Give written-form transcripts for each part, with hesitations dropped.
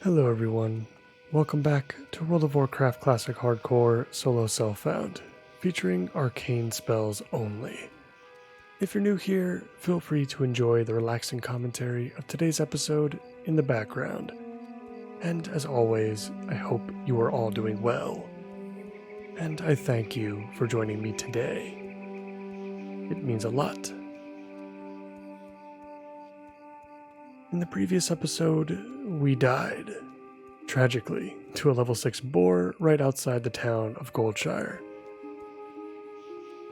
Hello everyone, welcome back to World of Warcraft Classic Hardcore Solo Self-Found, featuring arcane spells only. If you're new here, feel free to enjoy the relaxing commentary of today's episode in the background. And as always, I hope you are all doing well. And I thank you for joining me today. It means a lot. In the previous episode, we died, tragically, to a level 6 boar right outside the town of Goldshire.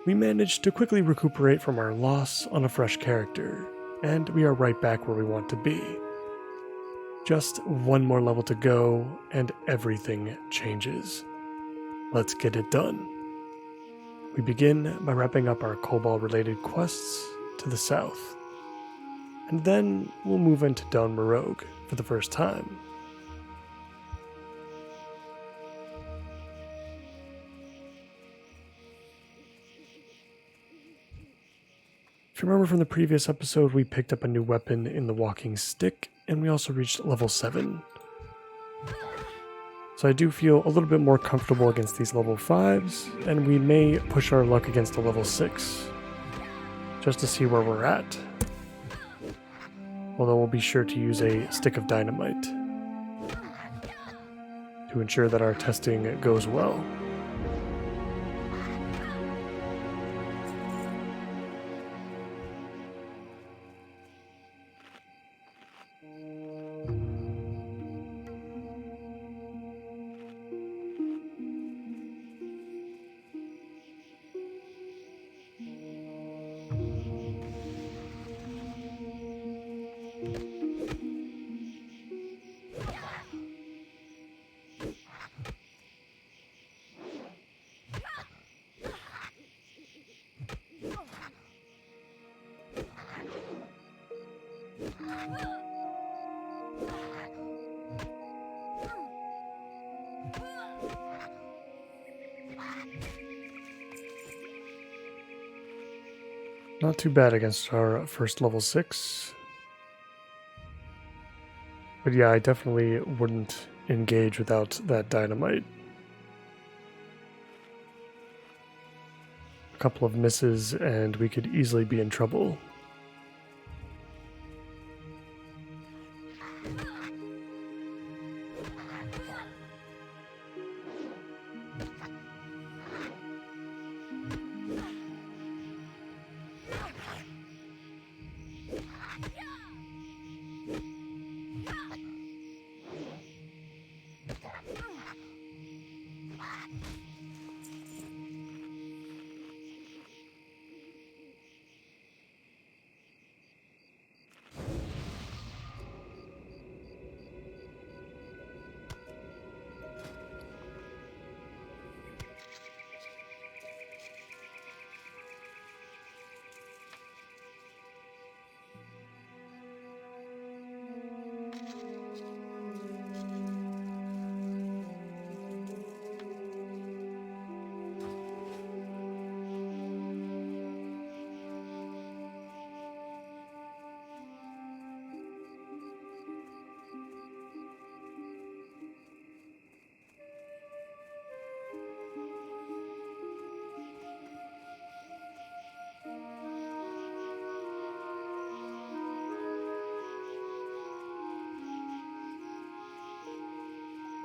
We managed to quickly recuperate from our loss on a fresh character, and we are right back where we want to be. Just one more level to go, and everything changes. Let's get it done. We begin by wrapping up our Cobalt-related quests to the south, and then we'll move into Dun Morrogue for the first time. If you remember from the previous episode, we picked up a new weapon in the walking stick, and we also reached level 7. So I do feel a little bit more comfortable against these level 5s, and we may push our luck against a level 6, just to see where we're at. Although we'll be sure to use a stick of dynamite to ensure that our testing goes well. Not too bad against our first level 6. But yeah, I definitely wouldn't engage without that dynamite. A couple of misses and we could easily be in trouble.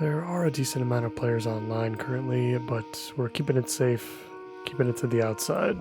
There are a decent amount of players online currently, but we're keeping it safe, keeping it to the outside.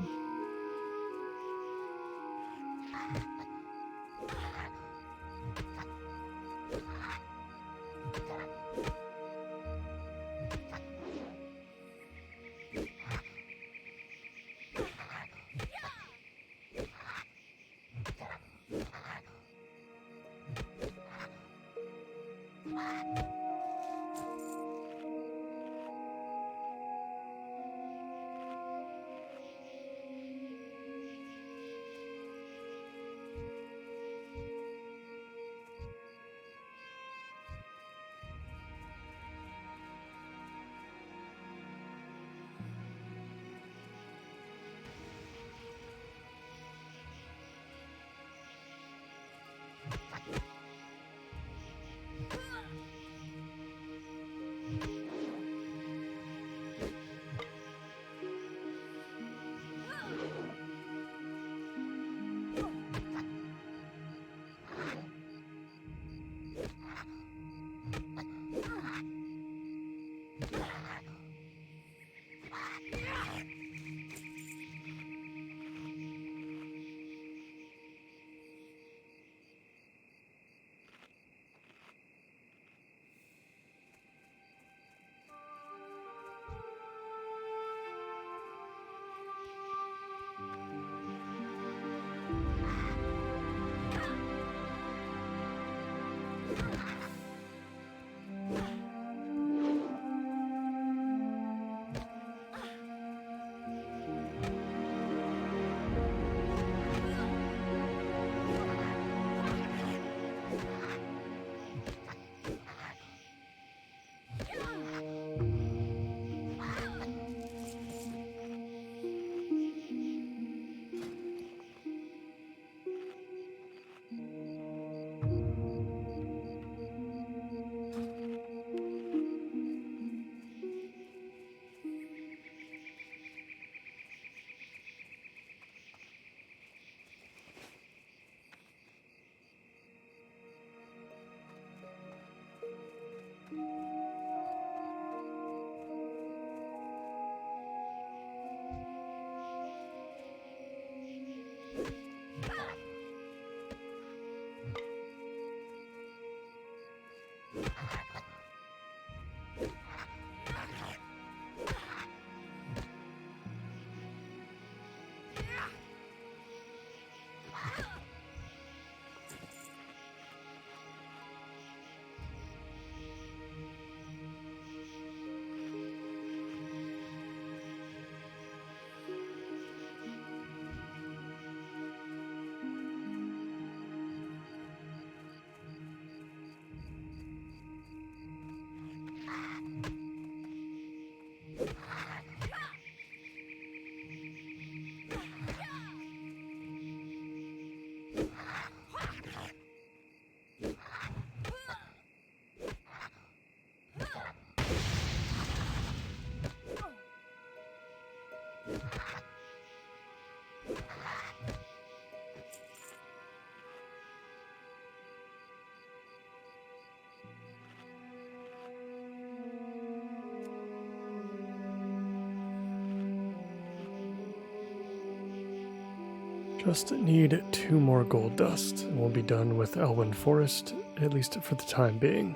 Just need 2 more gold dust, and we'll be done with Elwyn Forest, at least for the time being.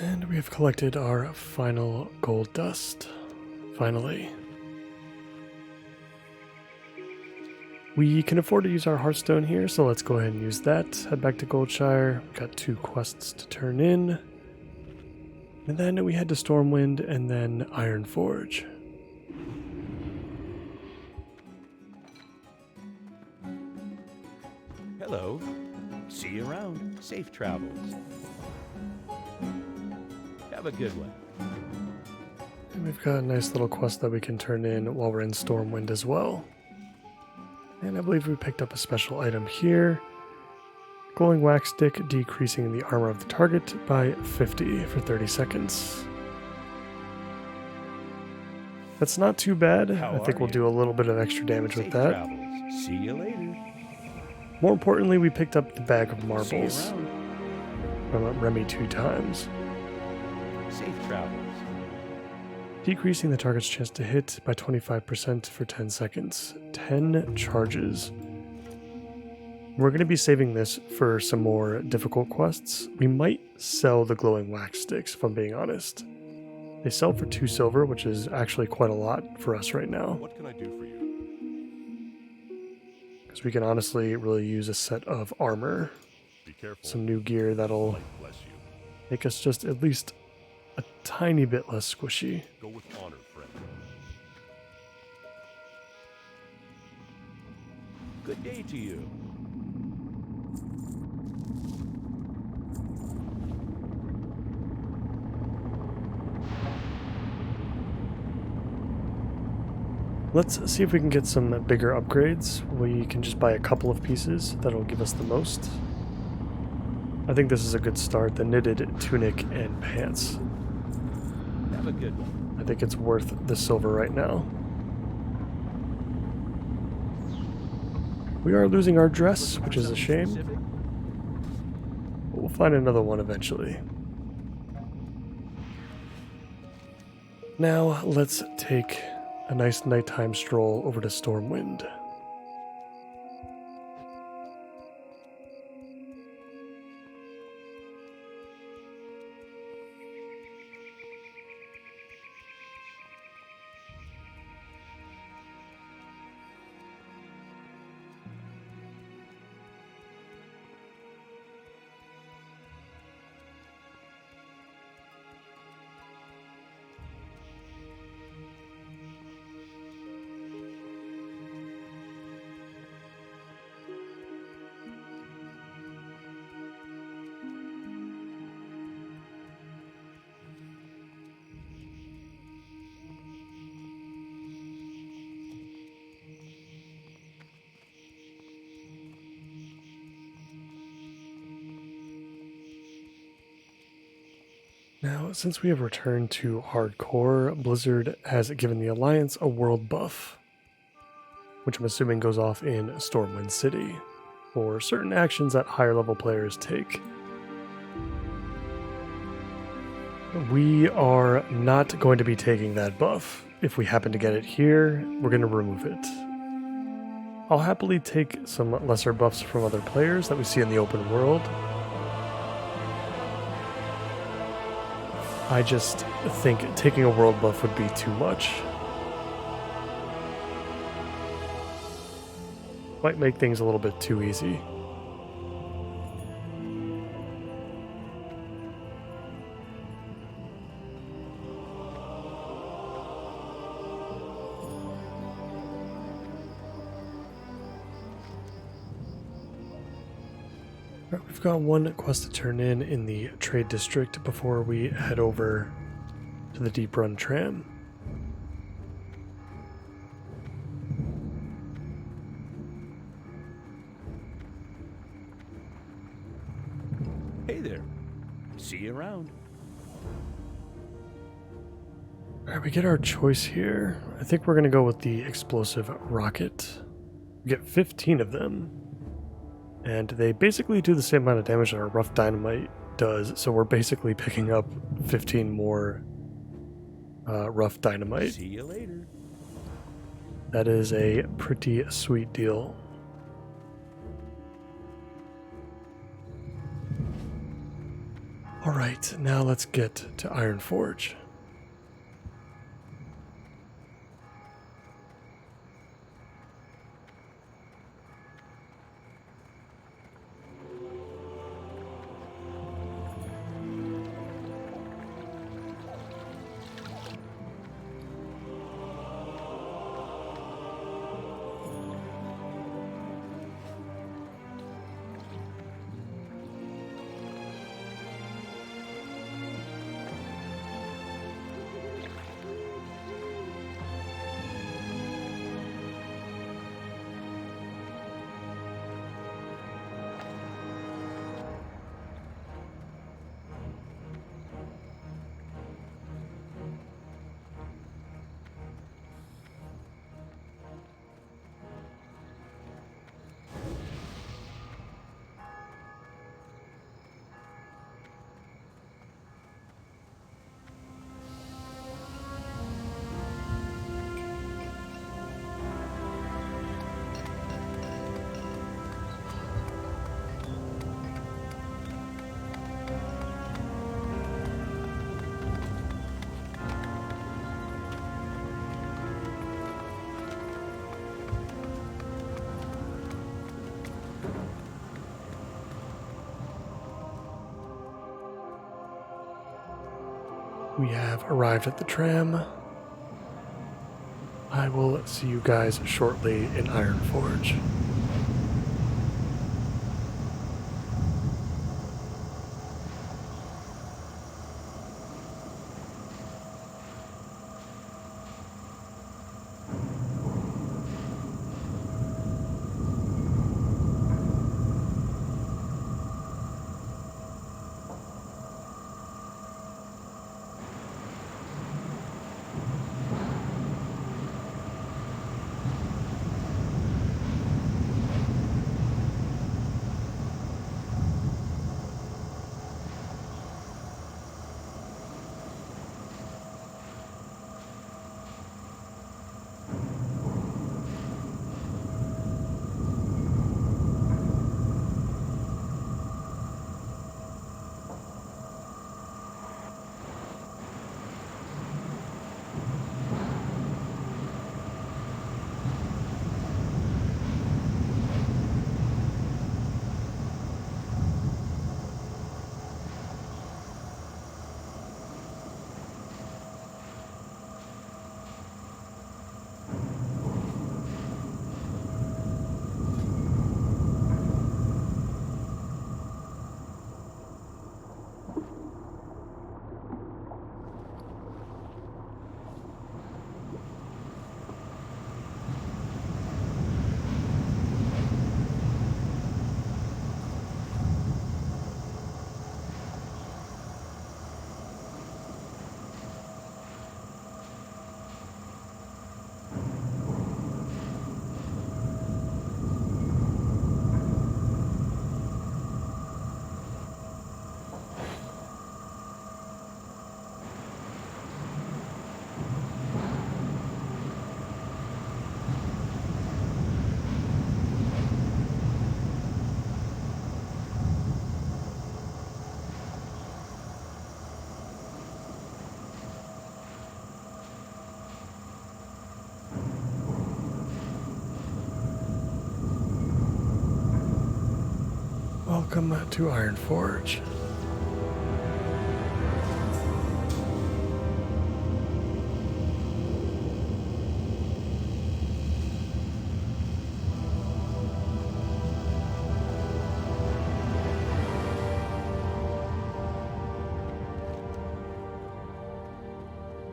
And we have collected our final gold dust. Finally. We can afford to use our Hearthstone here, so let's go ahead and use that. Head back to Goldshire. Got 2 quests to turn in. And then we head to Stormwind and then Ironforge. Hello. See you around. Safe travels. Have a good one. And we've got a nice little quest that we can turn in while we're in Stormwind as well. And I believe we picked up a special item here. Glowing wax stick, decreasing the armor of the target by 50 for 30 seconds. That's not too bad. I think we'll do a little bit of extra damage with that. Travels. See you later. More importantly, we picked up the bag of See you marbles around. from Remy 2 times. Safe travels. Decreasing the target's chance to hit by 25% for 10 seconds. 10 charges. We're going to be saving this for some more difficult quests. We might sell the glowing wax sticks, if I'm being honest. They sell for 2 silver, which is actually quite a lot for us right now. What can I do for you? Because we can honestly really use a set of armor. Be careful. Some new gear that'll Bless you. make us just at least a tiny bit less squishy. Go with honor, friend. Good day to you. Let's see if we can get some bigger upgrades. We can just buy a couple of pieces. That'll give us the most. I think this is a good start. The knitted tunic and pants. Have a good one. I think it's worth the silver right now. We are losing our dress, which is a shame. Specific? But we'll find another one eventually. Now let's take a nice nighttime stroll over to Stormwind. Now, since we have returned to Hardcore, Blizzard has given the Alliance a world buff, which I'm assuming goes off in Stormwind City, for certain actions that higher level players take. We are not going to be taking that buff. If we happen to get it here, we're going to remove it. I'll happily take some lesser buffs from other players that we see in the open world. I just think taking a world buff would be too much. Might make things a little bit too easy. Alright, we've got one quest to turn in the trade district before we head over to the Deep Run tram. Hey there. See you around. Alright, we get our choice here. I think we're going to go with the explosive rocket. We get 15 of them. And they basically do the same amount of damage that our rough dynamite does, so we're basically picking up 15 more rough dynamite. See you later. That is a pretty sweet deal. Alright, now let's get to Ironforge. we have arrived at the tram. I will see you guys shortly in Ironforge. Welcome to Ironforge.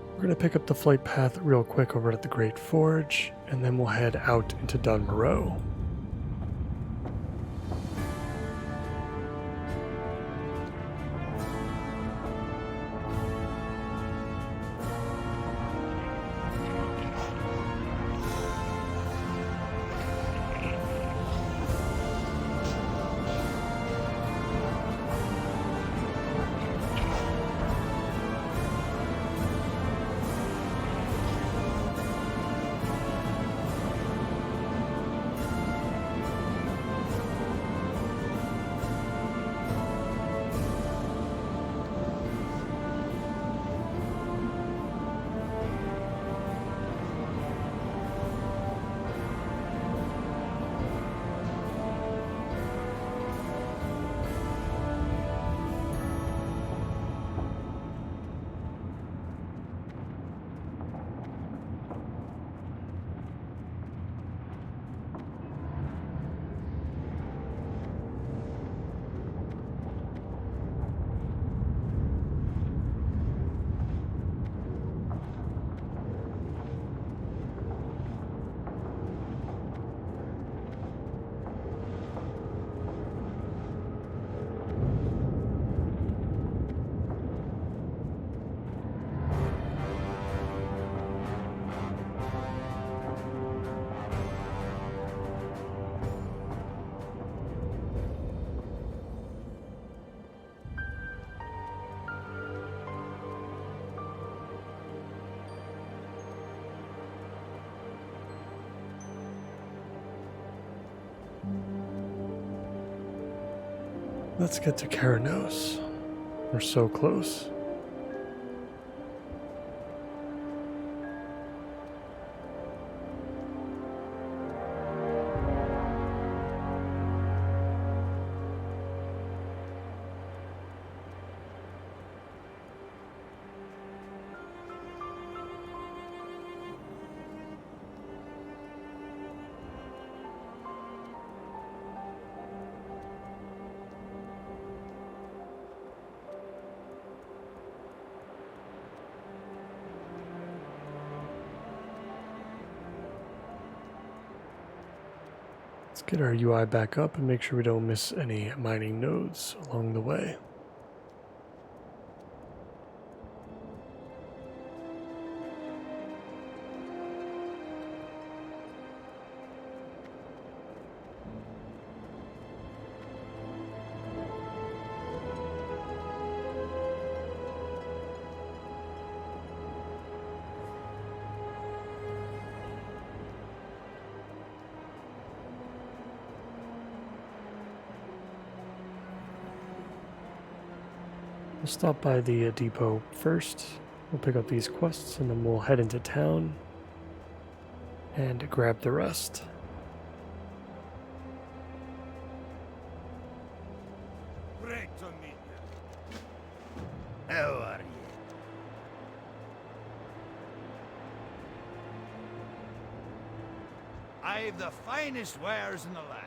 We're going to pick up the flight path real quick over at the Great Forge, and then we'll head out into Dunmoreau. Let's get to Karanos. We're so close. Let's get our UI back up and make sure we don't miss any mining nodes along the way. We'll stop by the depot first. We'll pick up these quests and then we'll head into town and grab the rest. How are you? I've the finest wares in the land.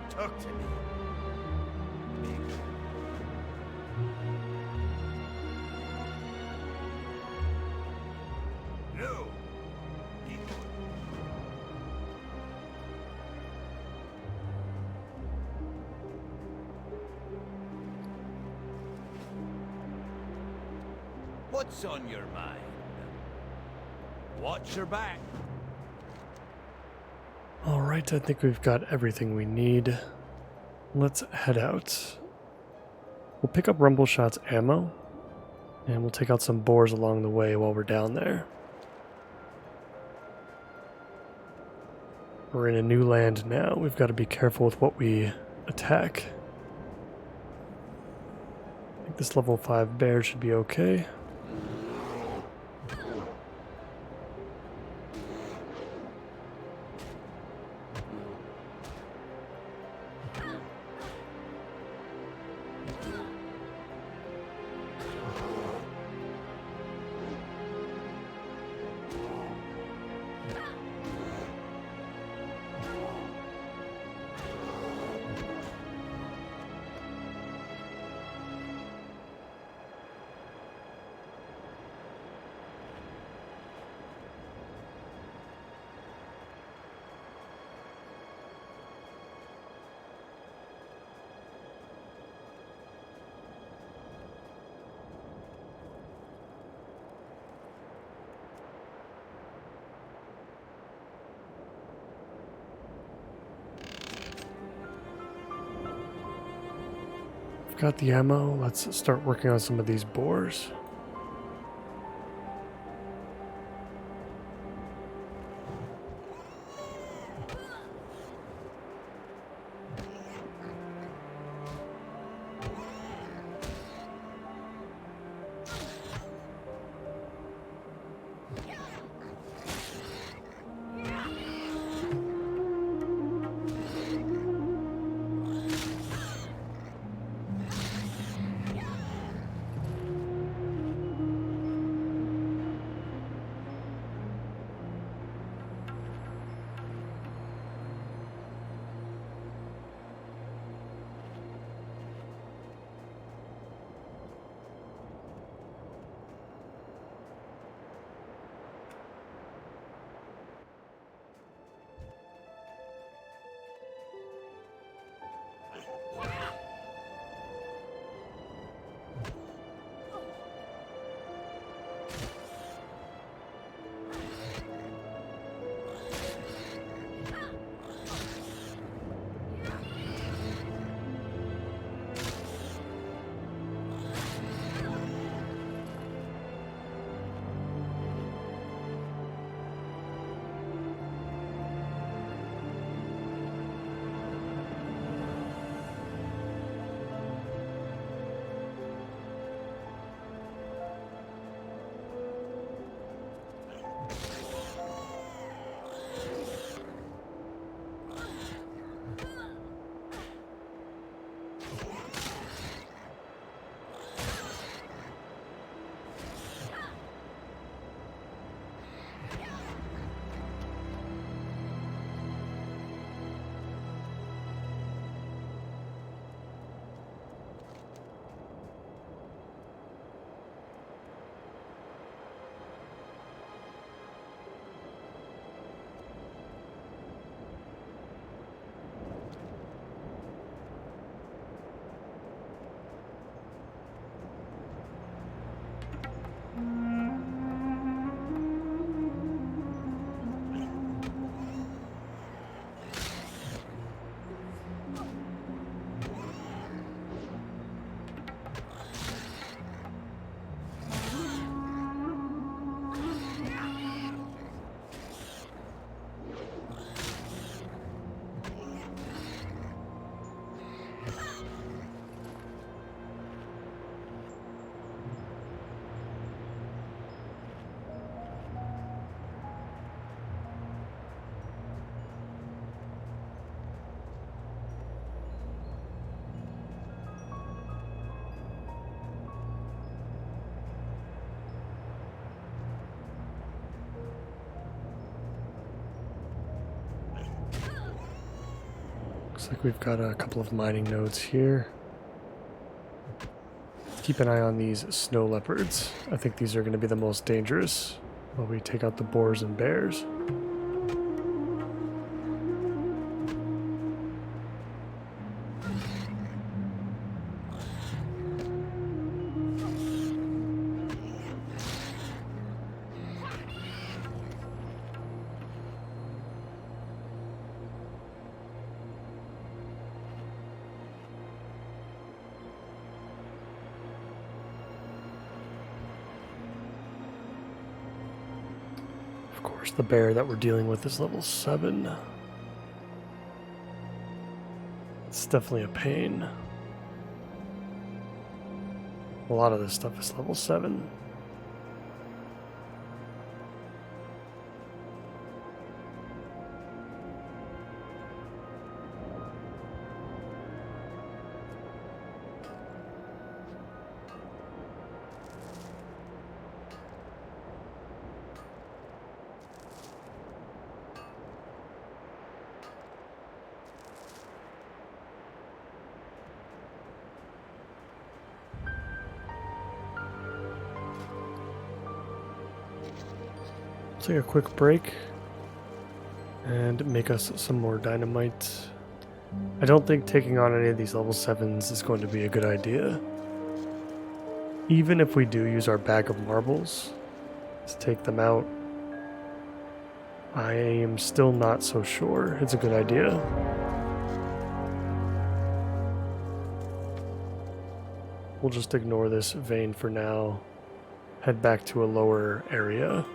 Talk to me. No. What's on your mind? Watch your back. Alright, I think we've got everything we need. Let's head out. We'll pick up Rumbleshot's ammo, and we'll take out some boars along the way while we're down there. We're in a new land now. We've got to be careful with what we attack. I think this level 5 bear should be okay. Got the ammo. Let's start working on some of these boars. like we've got a couple of mining nodes here. Keep an eye on these snow leopards. I think these are going to be the most dangerous while we take out the boars and bears. Of course, the bear that we're dealing with is level 7. It's definitely a pain. A lot of this stuff is level 7. Take a quick break and make us some more dynamite. I don't think taking on any of these level 7s is going to be a good idea. Even if we do use our bag of marbles to take them out, I am still not so sure it's a good idea. We'll just ignore this vein for now, head back to a lower area.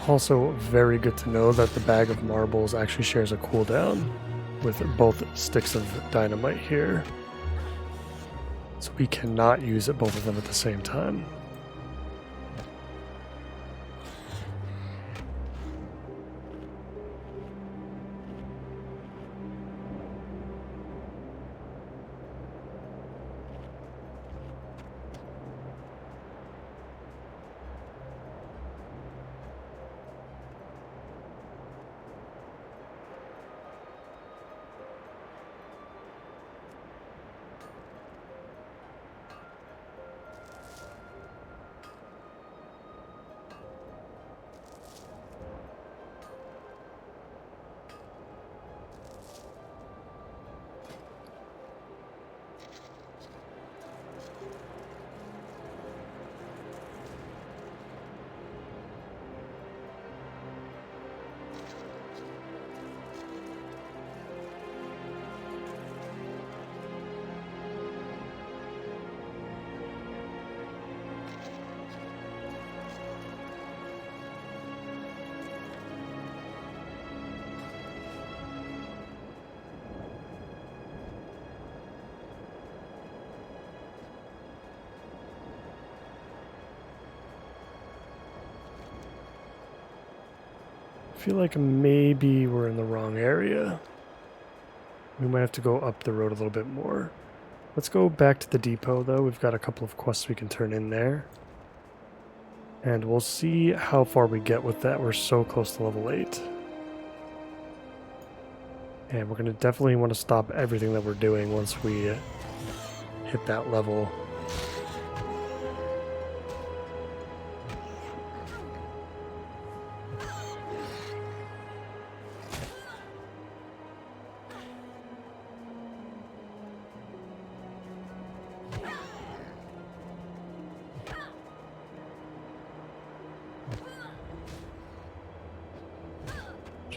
Also very good to know that the bag of marbles actually shares a cooldown with both sticks of dynamite here. So we cannot use both of them at the same time. I feel like maybe we're in the wrong area. We might have to go up the road a little bit more. Let's go back to the depot though. We've got a couple of quests we can turn in there. And we'll see how far we get with that. We're so close to level 8. And we're going to definitely want to stop everything that we're doing once we hit that level.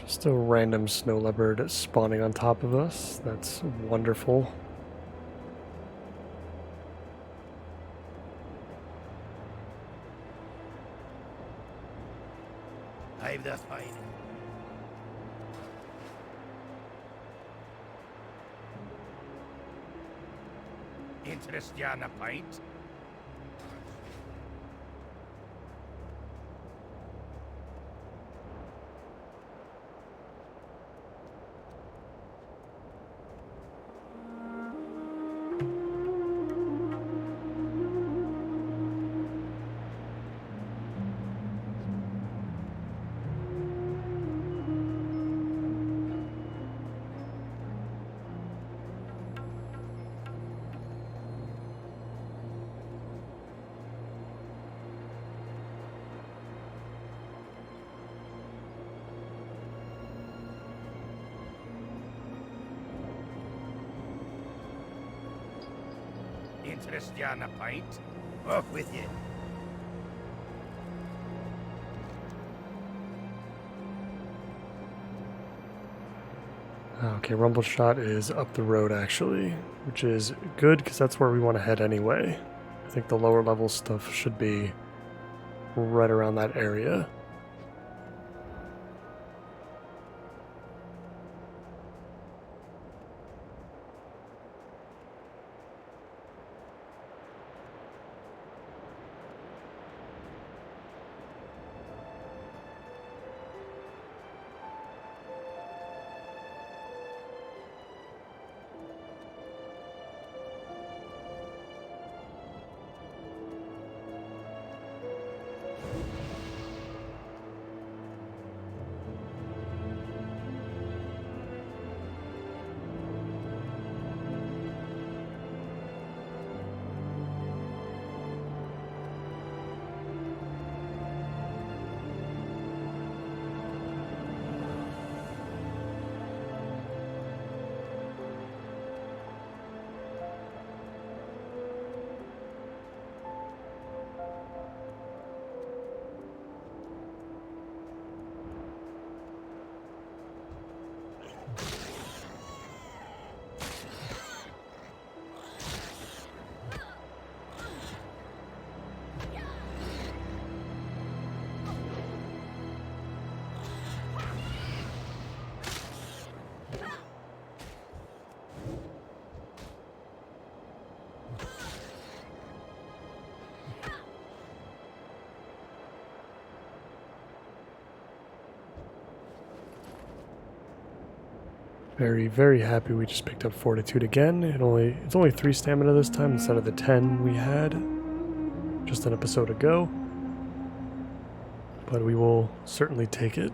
Just a random snow leopard spawning on top of us. That's wonderful. I've the finest. Interest you on a pint? Interest you on a pint? Off with you. Okay, Rumble Shot is up the road actually, which is good because that's where we want to head anyway. I think the lower level stuff should be right around that area. Very, very happy we just picked up Fortitude again. It's only 3 stamina this time instead of the 10 we had just an episode ago. But we will certainly take it.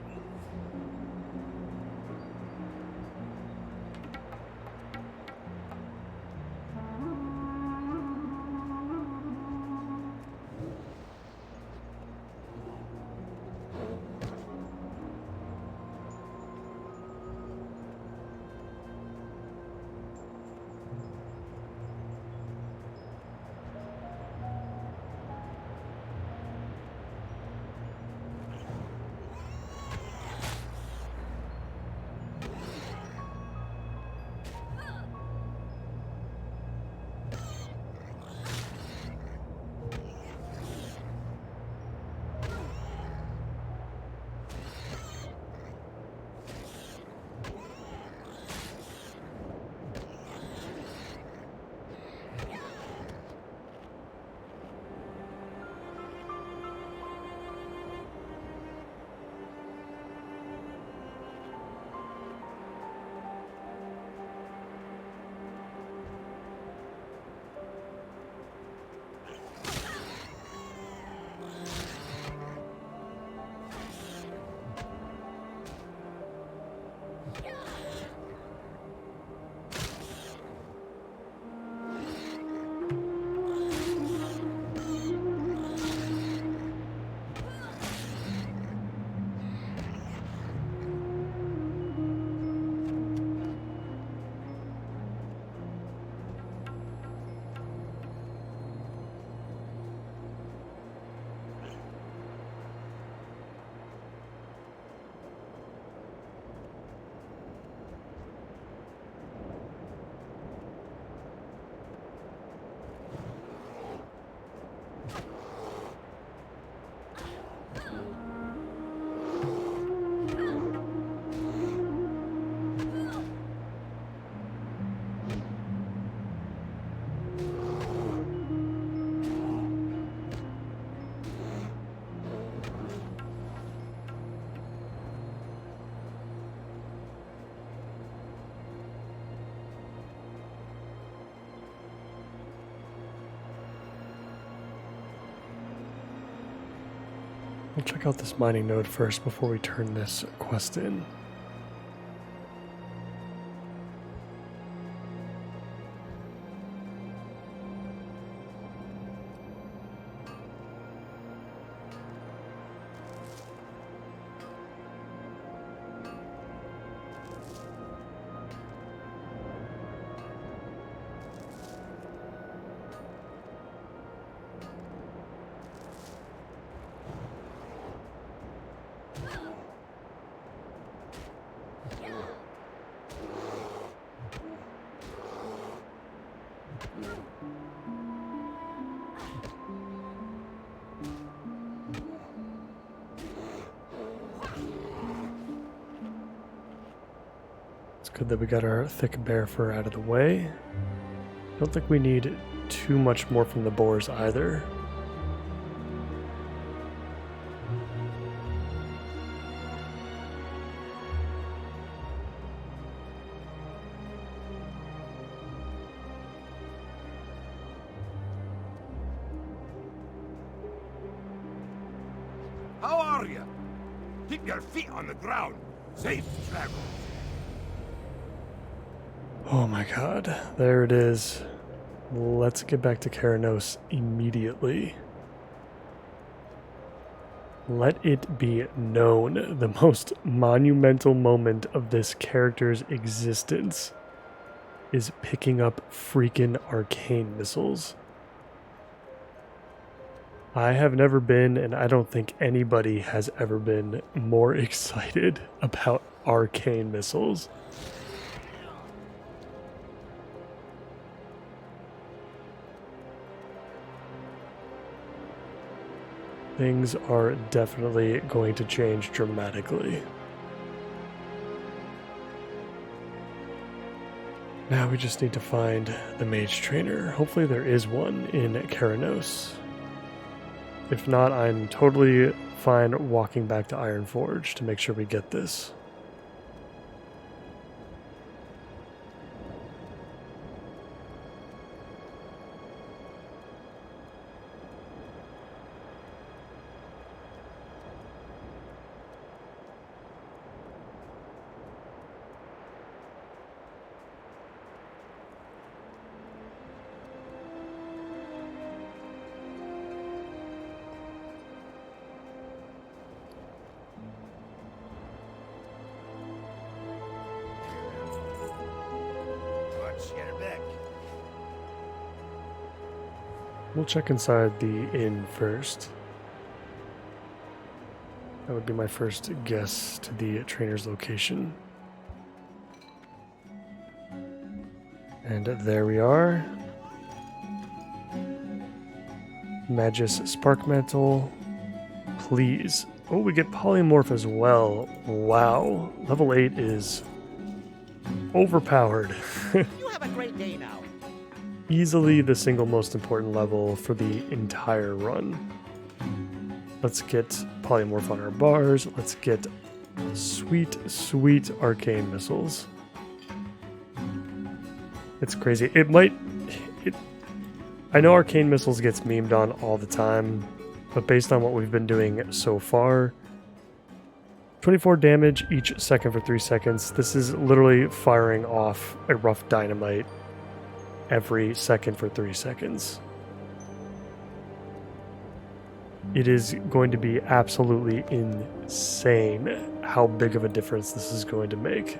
We'll check out this mining node first before we turn this quest in. Good that we got our thick bear fur out of the way. Don't think we need too much more from the boars either. How are you? Keep your feet on the ground. Safe travel. Oh my god, there it is. Let's get back to Keranos immediately. Let it be known, the most monumental moment of this character's existence is picking up freaking arcane missiles. I have never been, and I don't think anybody has ever been, more excited about arcane missiles. Things are definitely going to change dramatically. Now we just need to find the mage trainer. Hopefully there is one in Keranos. If not, I'm totally fine walking back to Ironforge to make sure we get this. We'll check inside the inn first. That would be my first guess to the trainer's location. And there we are. Magus Spark Mantle. Please. Oh, we get Polymorph as well. Wow. Level 8 is overpowered. You have a great day now. Easily the single most important level for the entire run. Let's get Polymorph on our bars. Let's get sweet, sweet arcane missiles. It's crazy. I know arcane missiles gets memed on all the time, but based on what we've been doing so far, 24 damage each second for 3 seconds. This is literally firing off a rough dynamite every second for 3 seconds. It is going to be absolutely insane how big of a difference this is going to make.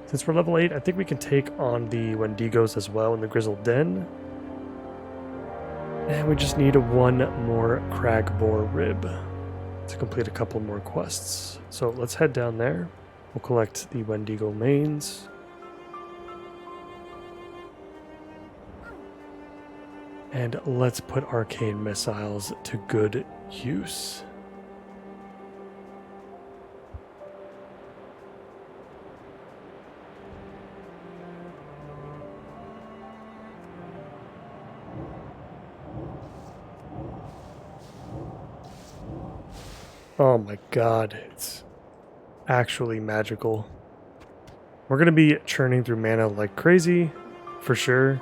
Since we're level 8, I think we can take on the Wendigos as well in the Grizzled Den. And we just need one more Cragboar Rib to complete a couple more quests. So let's head down there. We'll collect the Wendigo mains. And let's put arcane missiles to good use. Oh my god, it's actually magical. We're going to be churning through mana like crazy, for sure.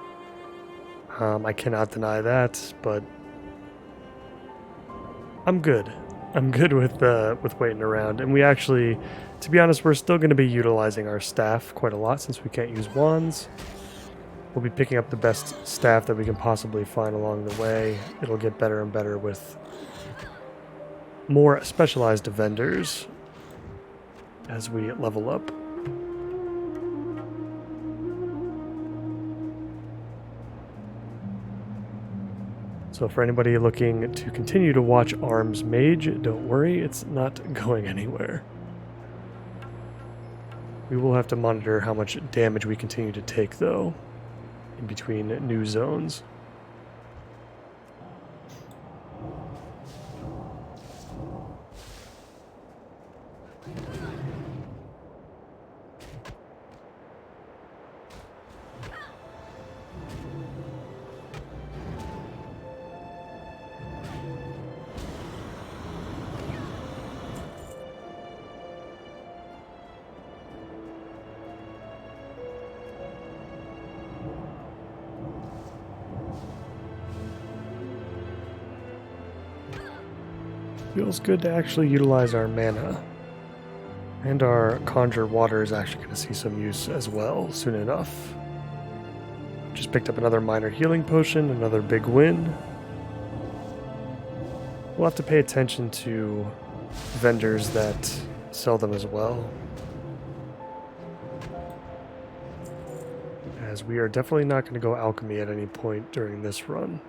I cannot deny that, but I'm good. I'm good with waiting around, and we actually, to be honest, we're still going to be utilizing our staff quite a lot since we can't use wands. We'll be picking up the best staff that we can possibly find along the way. It'll get better and better with more specialized vendors as we level up. So for anybody looking to continue to watch Arms Mage, don't worry, it's not going anywhere. We will have to monitor how much damage we continue to take, though, in between new zones. Feels good to actually utilize our mana. And our Conjure Water is actually going to see some use as well soon enough. Just picked up another minor healing potion, another big win. We'll have to pay attention to vendors that sell them as well, as we are definitely not going to go alchemy at any point during this run.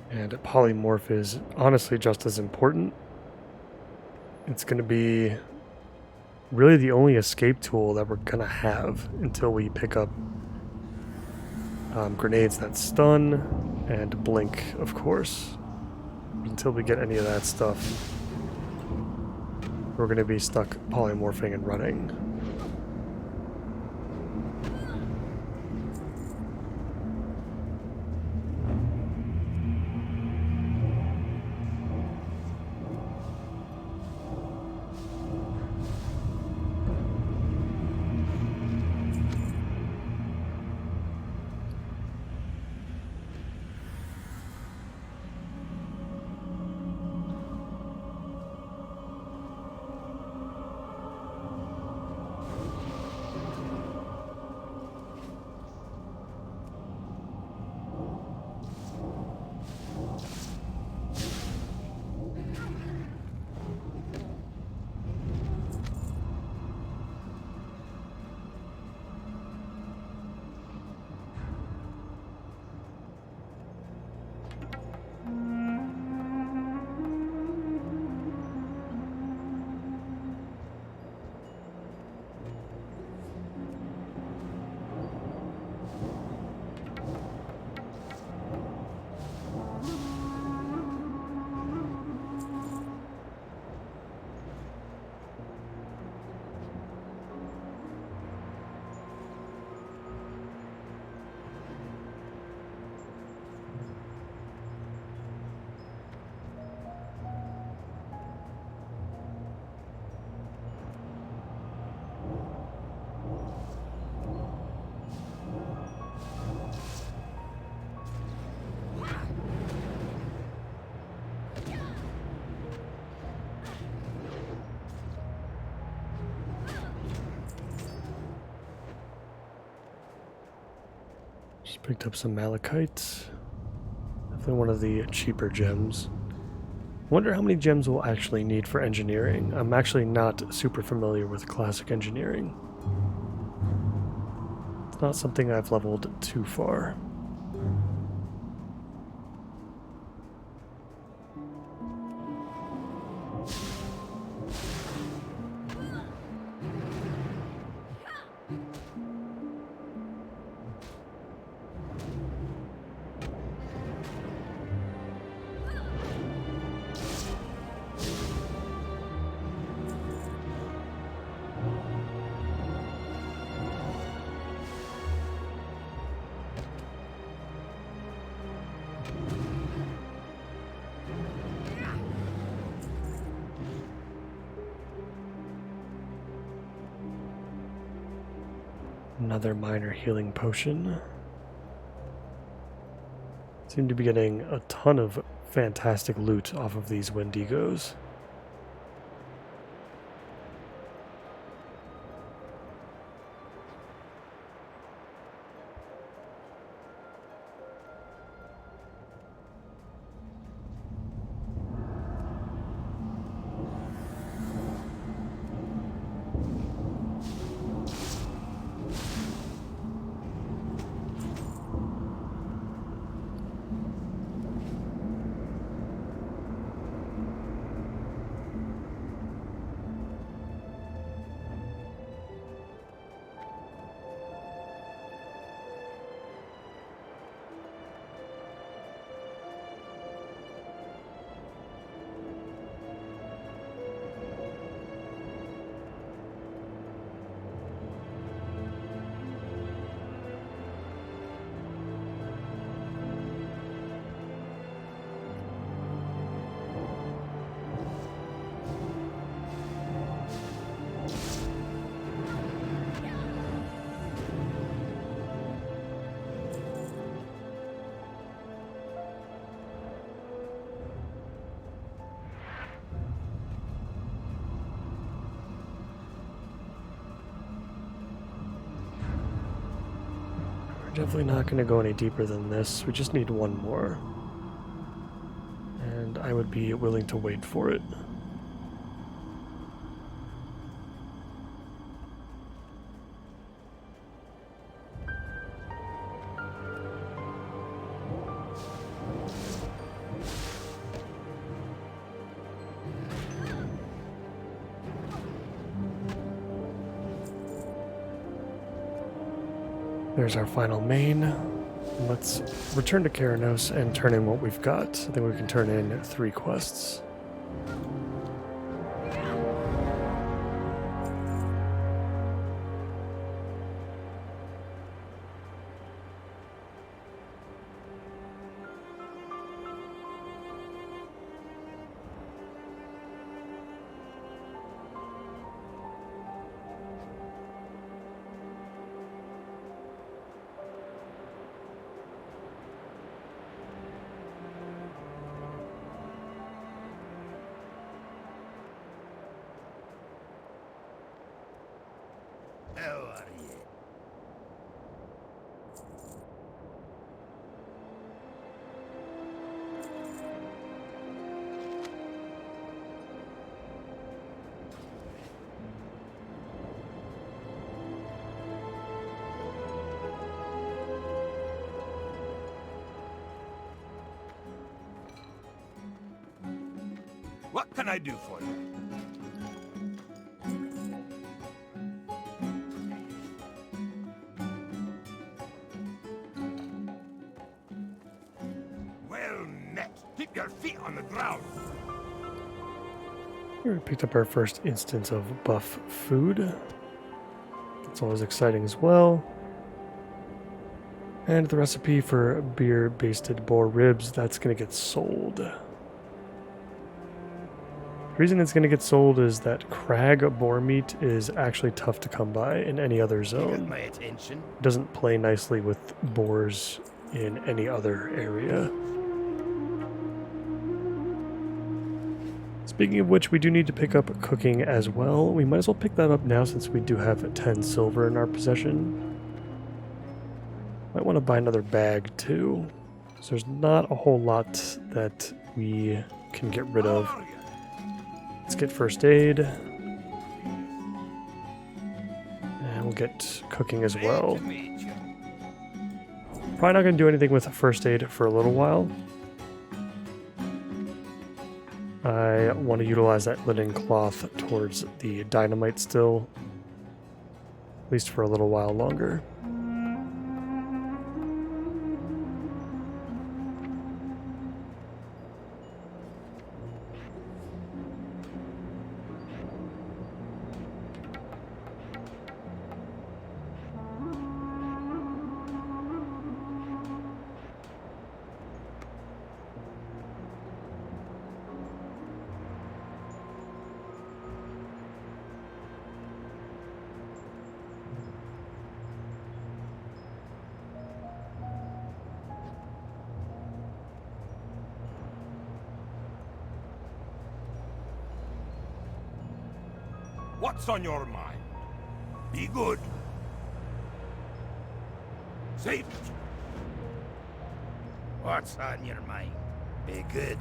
And polymorph is honestly just as important. It's going to be really the only escape tool that we're going to have until we pick up grenades that stun and blink, of course. Until we get any of that stuff, we're going to be stuck polymorphing and running. Just picked up some malachite. Definitely one of the cheaper gems. Wonder how many gems we'll actually need for engineering. I'm actually not super familiar with classic engineering. It's not something I've leveled too far. Another minor healing potion. Seem to be getting a ton of fantastic loot off of these Wendigos. Definitely not going to go any deeper than this. We just need one more. And I would be willing to wait for it. There's our final main. Let's return to Keranos and turn in what we've got. I think we can turn in 3 quests. How are you? What can I do for you? Keep your feet on the ground. We picked up our first instance of buff food. That's always exciting as well. And the recipe for beer-basted boar ribs, that's going to get sold. The reason it's going to get sold is that crag boar meat is actually tough to come by in any other You got zone. my attention. It doesn't play nicely with boars in any other area. Speaking of which, we do need to pick up cooking as well. We might as well pick that up now since we do have 10 silver in our possession. Might want to buy another bag too. So there's not a whole lot that we can get rid of. How are you? Let's get first aid. And we'll get cooking as well. Glad to meet you. Probably not going to do anything with first aid for a little while. I want to utilize that linen cloth towards the dynamite still, at least for a little while longer. What's on your mind? Be good. Say it. What's on your mind? Be good.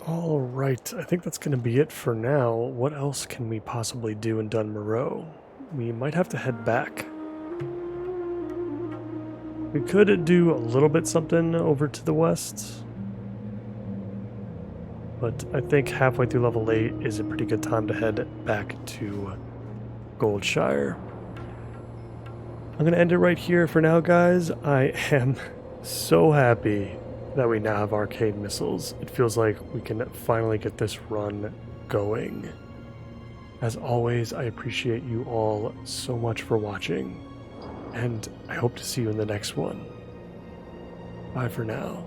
All right, I think that's going to be it for now. What else can we possibly do in Dun Moreau? We might have to head back. We could do a little bit something over to the west, but I think halfway through level 8 is a pretty good time to head back to Goldshire. I'm going to end it right here for now, guys. I am so happy that we now have arcane missiles. It feels like we can finally get this run going. As always, I appreciate you all so much for watching, and I hope to see you in the next one. Bye for now.